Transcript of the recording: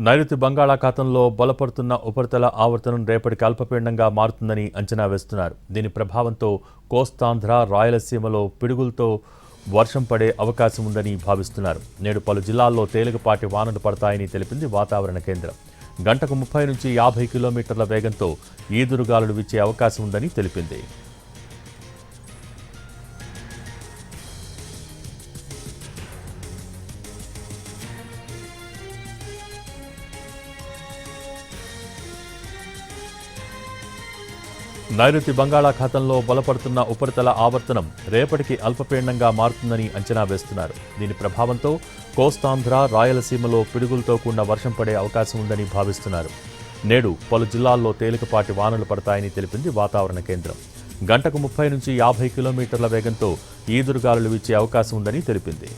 నైరుతి బంగాళాఖాతంలో బలపడుతున్న ఉపరితల ఆవర్తనం రేపటికి అల్పపీడనంగా మారుతుందని అంచనా వేస్తున్నారు. దీని ప్రభావంతో కోస్తాంధ్ర, రాయలసీమలో పిడుగులతో వర్షం పడే అవకాశం ఉందని భావిస్తున్నారు. నేడు పలు జిల్లాల్లో తేలికపాటి వానలు పడతాయని తెలిపింది వాతావరణ కేంద్రం. గంటకు 30 నుంచి 50 కిలోమీటర్ల వేగంతో ఈదురుగాలులు వీచే అవకాశం ఉందని తెలిపింది. నైరుతి బంగాళాఖాతంలో బలపడుతున్న ఉపరితల ఆవర్తనం రేపటికి అల్పపీడనంగా మారుతుందని అంచనా వేస్తున్నారు. దీని ప్రభావంతో కోస్తాంధ్ర, రాయలసీమలో పిడుగులతో కూడిన వర్షం పడే అవకాశం ఉందని భావిస్తున్నారు. నేడు పలు జిల్లాల్లో తేలికపాటి వానలు పడతాయని తెలిపింది వాతావరణ కేంద్రం. గంటకు 30 నుంచి 50 కిలోమీటర్ల వేగంతో ఈదురుగాలులు వీచే అవకాశం ఉందని తెలిపింది.